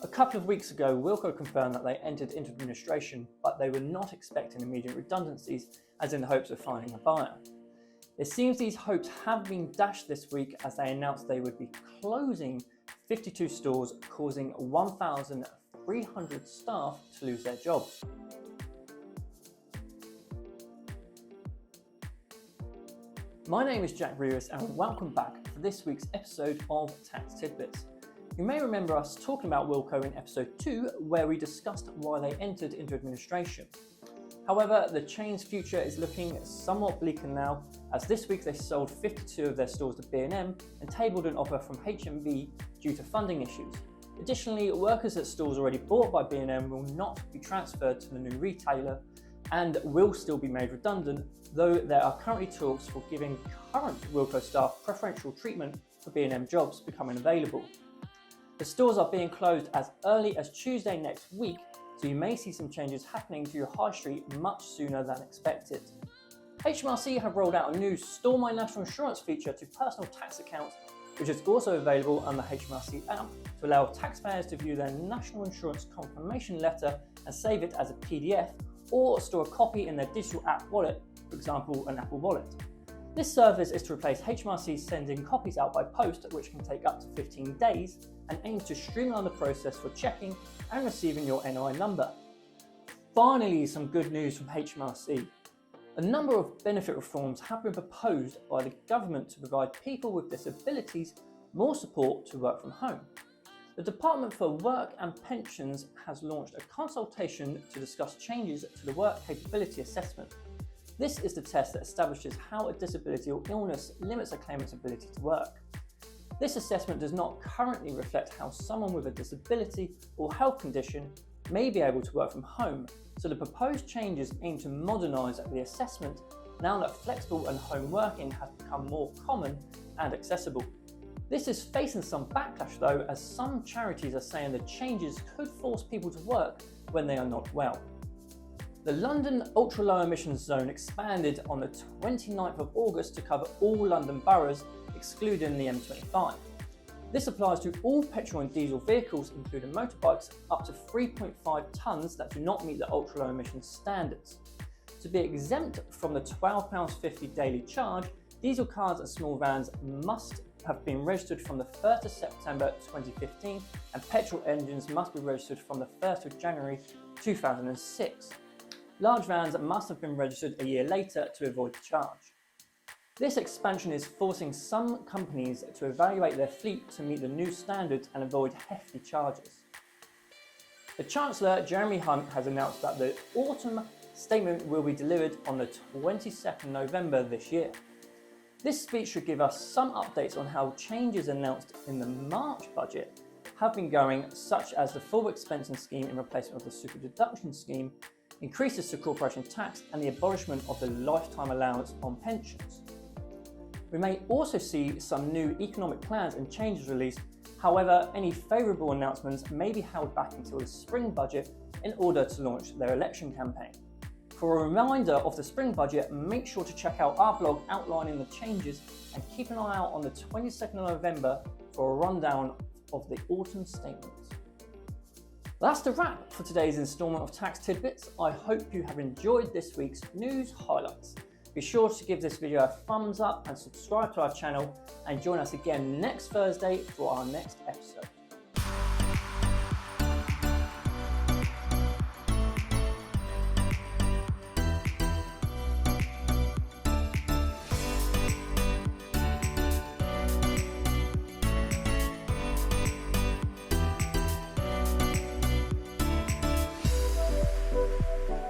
A couple of weeks ago, Wilko confirmed that they entered into administration, but they were not expecting immediate redundancies, as in the hopes of finding a buyer. It seems these hopes have been dashed this week as they announced they would be closing 52 stores, causing 1,300 staff to lose their jobs. My name is Jack Reeves and welcome back for this week's episode of Tax Tidbits. You may remember us talking about Wilko in episode 2, where we discussed why they entered into administration. However, the chain's future is looking somewhat bleaker now, as this week they sold 52 of their stores to B&M and tabled an offer from HMV due to funding issues. Additionally, workers at stores already bought by B&M will not be transferred to the new retailer and will still be made redundant, though there are currently talks for giving current Wilko staff preferential treatment for B&M jobs becoming available. The stores are being closed as early as Tuesday next week, so you may see some changes happening to your high street much sooner than expected. HMRC have rolled out a new Store My National Insurance feature to personal tax accounts, which is also available on the HMRC app to allow taxpayers to view their national insurance confirmation letter and save it as a PDF or store a copy in their digital app wallet, for example an Apple Wallet. This service is to replace HMRC sending copies out by post, which can take up to 15 days, and aims to streamline the process for checking and receiving your NI number. Finally, some good news from HMRC. A number of benefit reforms have been proposed by the government to provide people with disabilities more support to work from home. The Department for Work and Pensions has launched a consultation to discuss changes to the Work Capability Assessment. This is the test that establishes how a disability or illness limits a claimant's ability to work. This assessment does not currently reflect how someone with a disability or health condition may be able to work from home, so the proposed changes aim to modernise the assessment now that flexible and home working has become more common and accessible. This is facing some backlash though, as some charities are saying the changes could force people to work when they are not well. The London ultra-low emissions zone expanded on the 29th of August to cover all London boroughs, excluding the M25. This applies to all petrol and diesel vehicles, including motorbikes, up to 3.5 tonnes that do not meet the ultra-low emissions standards. To be exempt from the £12.50 daily charge, diesel cars and small vans must have been registered from the 1st of September 2015, and petrol engines must be registered from the 1st of January 2006. Large vans must have been registered a year later to avoid the charge. This expansion is forcing some companies to evaluate their fleet to meet the new standards and avoid hefty charges. The Chancellor, Jeremy Hunt, has announced that the autumn statement will be delivered on the 22nd November this year. This speech should give us some updates on how changes announced in the March budget have been going, such as the full expensing scheme in replacement of the super deduction scheme, increases to corporation tax, and the abolishment of the lifetime allowance on pensions. We may also see some new economic plans and changes released. However, any favourable announcements may be held back until the spring budget in order to launch their election campaign. For a reminder of the spring budget, make sure to check out our blog outlining the changes, and keep an eye out on the 22nd of November for a rundown of the autumn statements. That's the wrap for today's instalment of Tax Tidbits. I hope you have enjoyed this week's news highlights. Be sure to give this video a thumbs up and subscribe to our channel, and join us again next Thursday for our next episode.